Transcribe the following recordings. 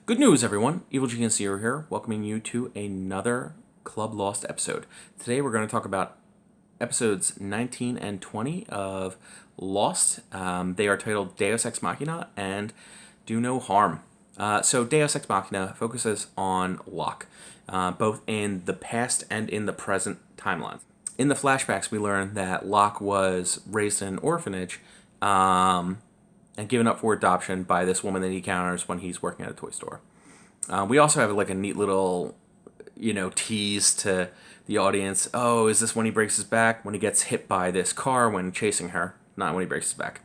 Good news, everyone. Evil Genius Zero here, welcoming you to another Club Lost episode. Today we're going to talk about episodes 19 and 20 of Lost. They are titled Deus Ex Machina and Do No Harm. So Deus Ex Machina focuses on Locke, both in the past and in the present timelines. In the flashbacks, we learn that Locke was raised in an orphanage, and given up for adoption by this woman that he encounters when he's working at a toy store. We also have like a neat little, tease to the audience. Oh, is this when he breaks his back? When he gets hit by this car when chasing her, not when he breaks his back.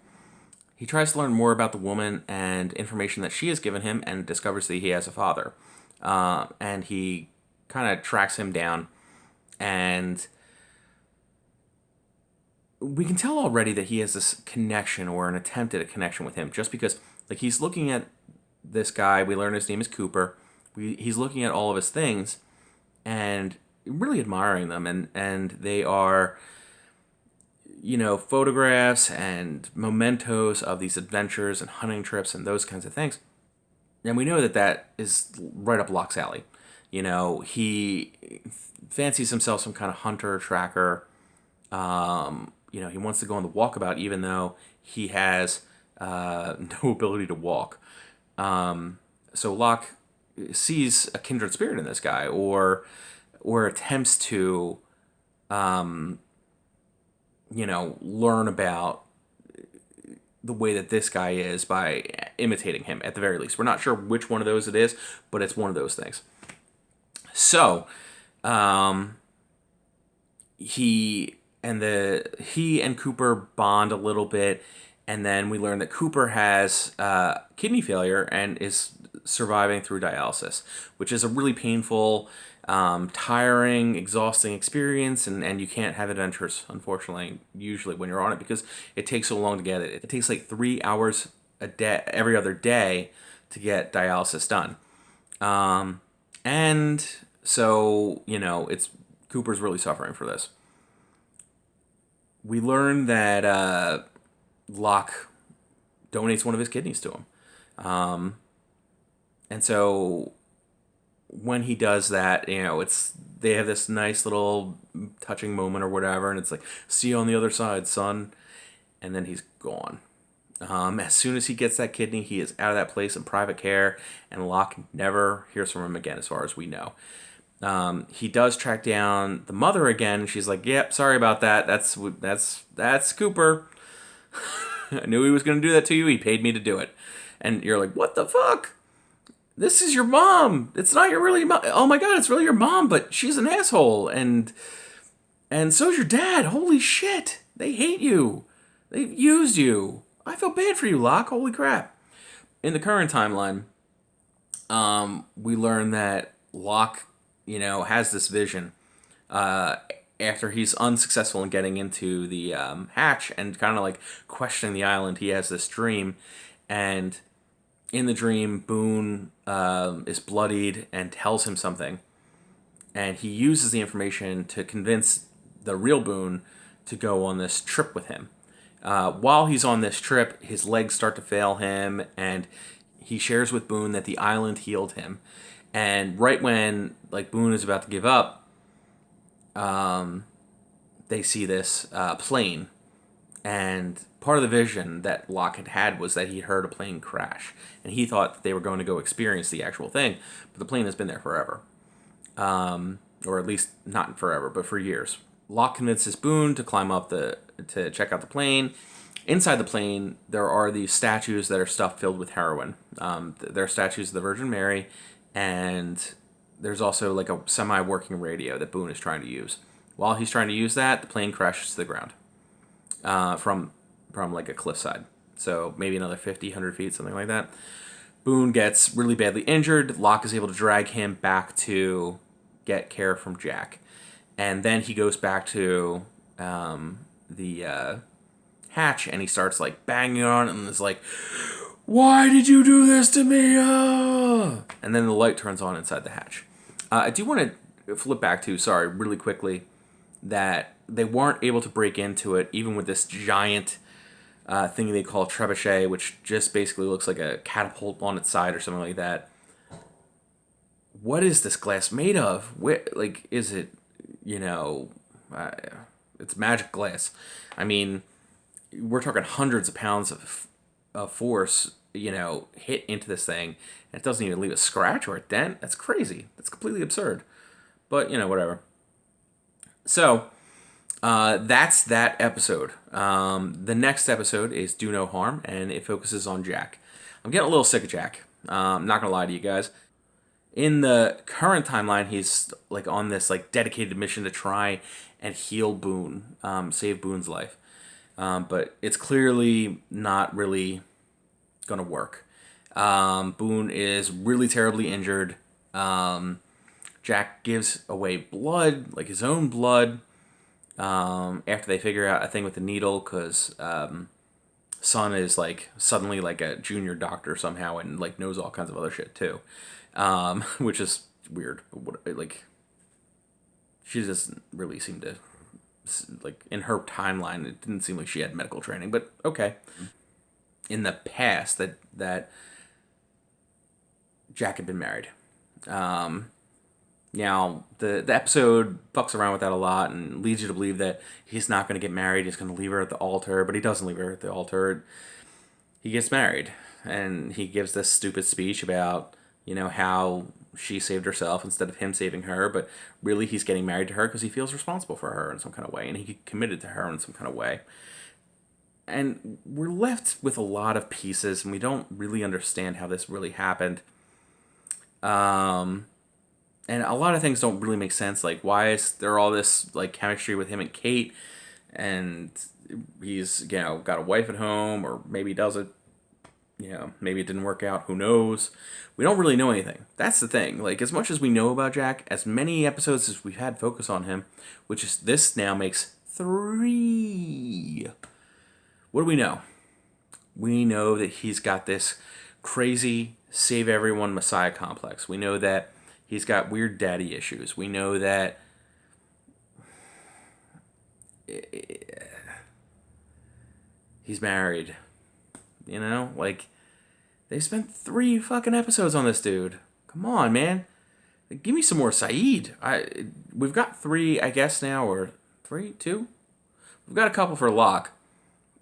He tries to learn more about the woman and information that she has given him and discovers that he has a father. And he kind of tracks him down, and we can tell already that he has this connection or an attempt at a connection with him just because like he's looking at this guy. We learn his name is Cooper. He's looking at all of his things and really admiring them, and they are photographs and mementos of these adventures and hunting trips and those kinds of things. And we know that that is right up Locke's alley. He fancies himself some kind of hunter tracker. He wants to go on the walkabout even though he has no ability to walk. So Locke sees a kindred spirit in this guy, or attempts to, learn about the way that this guy is by imitating him. At the very least, we're not sure which one of those it is, but it's one of those things. So, he and Cooper bond a little bit, and then we learn that Cooper has kidney failure and is surviving through dialysis, which is a really painful, tiring, exhausting experience, and you can't have adventures, unfortunately, usually when you're on it, because it takes so long to get it. It takes like 3 hours a day, every other day, to get dialysis done. And so, it's Cooper's really suffering for this. We learn that Locke donates one of his kidneys to him. And so when he does that, they have this nice little touching moment or whatever, and it's like, see you on the other side, son. And then he's gone. As soon as he gets that kidney, he is out of that place in private care, and Locke never hears from him again, as far as we know. He does track down the mother again, and she's like, "Yep, sorry about that. That's Cooper. I knew he was going to do that to you. He paid me to do it." And you're like, "What the fuck? This is your mom. It's not your really mom. Oh my god, it's really your mom, but she's an asshole, and so's your dad. Holy shit, they hate you. They've used you. I feel bad for you, Locke. Holy crap." In the current timeline, we learn that Locke, has this vision after he's unsuccessful in getting into the hatch and kind of like questioning the island. He has this dream, and in the dream, Boone is bloodied and tells him something, and he uses the information to convince the real Boone to go on this trip with him. While he's on this trip, his legs start to fail him, and he shares with Boone that the island healed him. And right when Boone is about to give up, they see this plane, and part of the vision that Locke had was that he heard a plane crash, and he thought that they were going to go experience the actual thing, but the plane has been there forever, or at least not forever, but for years. Locke convinces Boone to climb up to check out the plane. Inside the plane, there are these statues that are stuffed filled with heroin. They're statues of the Virgin Mary, and there's also like a semi-working radio that Boone is trying to use. While he's trying to use that, the plane crashes to the ground from like a cliffside. So maybe another 50, 100 feet, something like that. Boone gets really badly injured. Locke is able to drag him back to get care from Jack. And then he goes back to the hatch, and he starts banging on it, and is like, "Why did you do this to me?" And then the light turns on inside the hatch. I do want to flip back to, sorry, really quickly, that they weren't able to break into it, even with this giant thing they call a trebuchet, which just basically looks like a catapult on its side or something like that. what is this glass made of? Where, like, is it, you know, uh, it's magic glass. I mean, we're talking hundreds of pounds of force, hit into this thing, and it doesn't even leave a scratch or a dent. That's crazy. That's completely absurd. But, whatever. So, that's that episode. The next episode is Do No Harm, and it focuses on Jack. I'm getting a little sick of Jack. I'm not going to lie to you guys. In the current timeline, he's like on this like dedicated mission to try and heal Boone, save Boone's life. But it's clearly not really going to work. Boone is really terribly injured. Jack gives away blood, like his own blood, after they figure out a thing with the needle, because Son is like suddenly like a junior doctor somehow and like knows all kinds of other shit too, which is weird. Like, she doesn't really seem to, like, in her timeline, it didn't seem like she had medical training, but okay. In the past, that Jack had been married. Now, the episode fucks around with that a lot and leads you to believe that he's not going to get married. He's going to leave her at the altar, but he doesn't leave her at the altar. He gets married, and he gives this stupid speech about, how she saved herself instead of him saving her, but really he's getting married to her because he feels responsible for her in some kind of way, and he committed to her in some kind of way. And we're left with a lot of pieces, and we don't really understand how this really happened. And a lot of things don't really make sense. Like, why is there all this like chemistry with him and Kate, and he's got a wife at home, or maybe he doesn't. Maybe it didn't work out. Who knows? We don't really know anything. That's the thing. Like, as much as we know about Jack, as many episodes as we've had focus on him, which is this now makes 3. What do we know? We know that he's got this crazy save everyone messiah complex. We know that he's got weird daddy issues. We know that he's married. Like, they spent 3 fucking episodes on this dude. Come on, man. Give me some more Saeed. We've got 3, I guess now, or 3, 2. We've got a couple for Locke.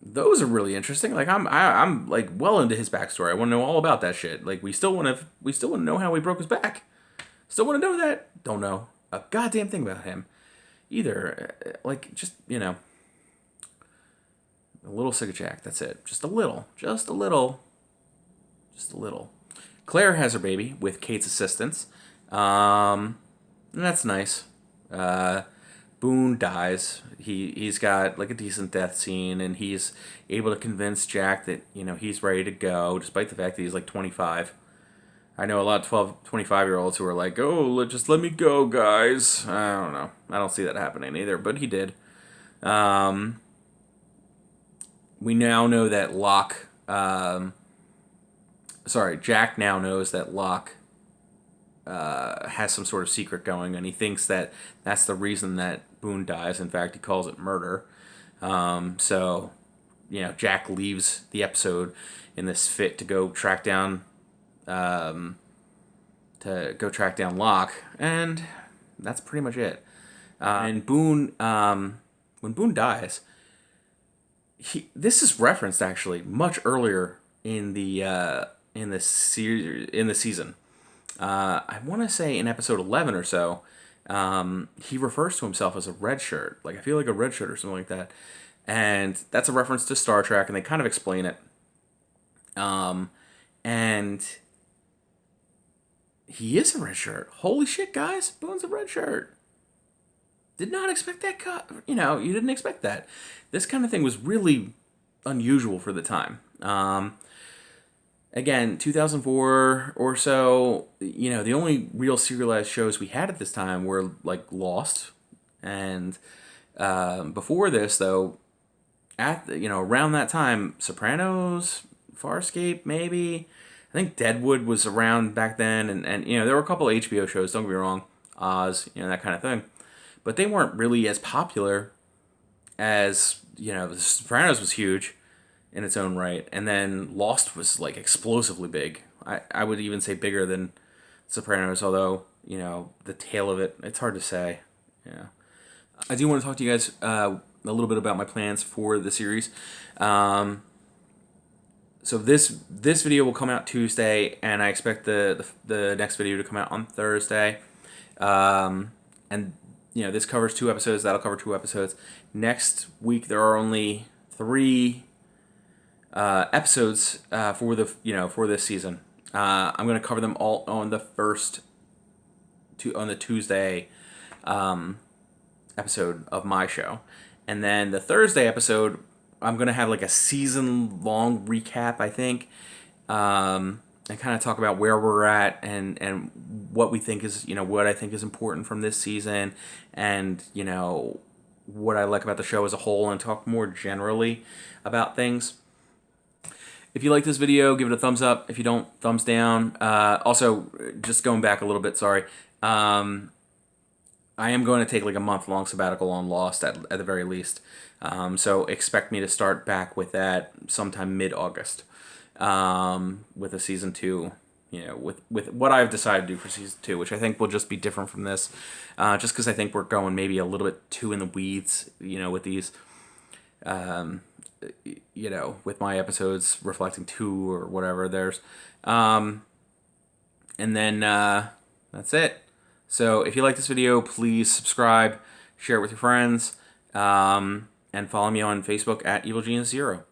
Those are really interesting. Like, I'm like well into his backstory. I want to know all about that shit. Like, we still want to know how he broke his back. Still want to know that. Don't know a goddamn thing about him either. Like, just a little sick of Jack. That's it. Just a little. Claire has her baby with Kate's assistance. And that's nice. Boone dies. He's got like a decent death scene, and he's able to convince Jack that he's ready to go, despite the fact that he's like 25. I know a lot of 25-year-olds who are like, oh, just let me go, guys. I don't know. I don't see that happening either, but he did. We now know that Jack now knows that Locke has some sort of secret going, and he thinks that that's the reason that Boone dies. In fact, he calls it murder. So, Jack leaves the episode in this fit to go track down Locke, and that's pretty much it. And Boone, when Boone dies, this is referenced actually much earlier in the season. I want to say in episode 11 or so, he refers to himself as a red shirt. Like, I feel like a red shirt or something like that. And that's a reference to Star Trek, and they kind of explain it. And he is a red shirt. Holy shit, guys. Boone's a red shirt. Did not expect that cut. You didn't expect that. This kind of thing was really unusual for the time. Again, 2004 or so, the only real serialized shows we had at this time were, like, Lost. And before this, though, around that time, Sopranos, Farscape, maybe. I think Deadwood was around back then. And there were a couple of HBO shows, don't get me wrong. Oz, that kind of thing. But they weren't really as popular as, The Sopranos was huge in its own right, and then Lost was like explosively big. I would even say bigger than Sopranos, although the tail of it. It's hard to say. Yeah. I do want to talk to you guys a little bit about my plans for the series. So this video will come out Tuesday, and I expect the next video to come out on Thursday. And this covers 2 episodes. That'll cover 2 episodes. Next week there are only 3 episodes for for this season. I'm going to cover them all on the Tuesday episode of my show, and then the Thursday episode I'm going to have like a season-long recap, I think, and kind of talk about where we're at and what we think is, what I think is important from this season, and, what I like about the show as a whole, and talk more generally about things. If you like this video, give it a thumbs up. If you don't, thumbs down. Also, just going back a little bit, sorry. I am going to take like a month-long sabbatical on Lost at the very least. So expect me to start back with that sometime mid-August with a season 2, with what I've decided to do for season 2, which I think will just be different from this, just because I think we're going maybe a little bit too in the weeds, with these, with my episodes reflecting 2 or whatever. And then that's it. So if you like this video, please subscribe, share it with your friends, and follow me on Facebook at EvilGenius0.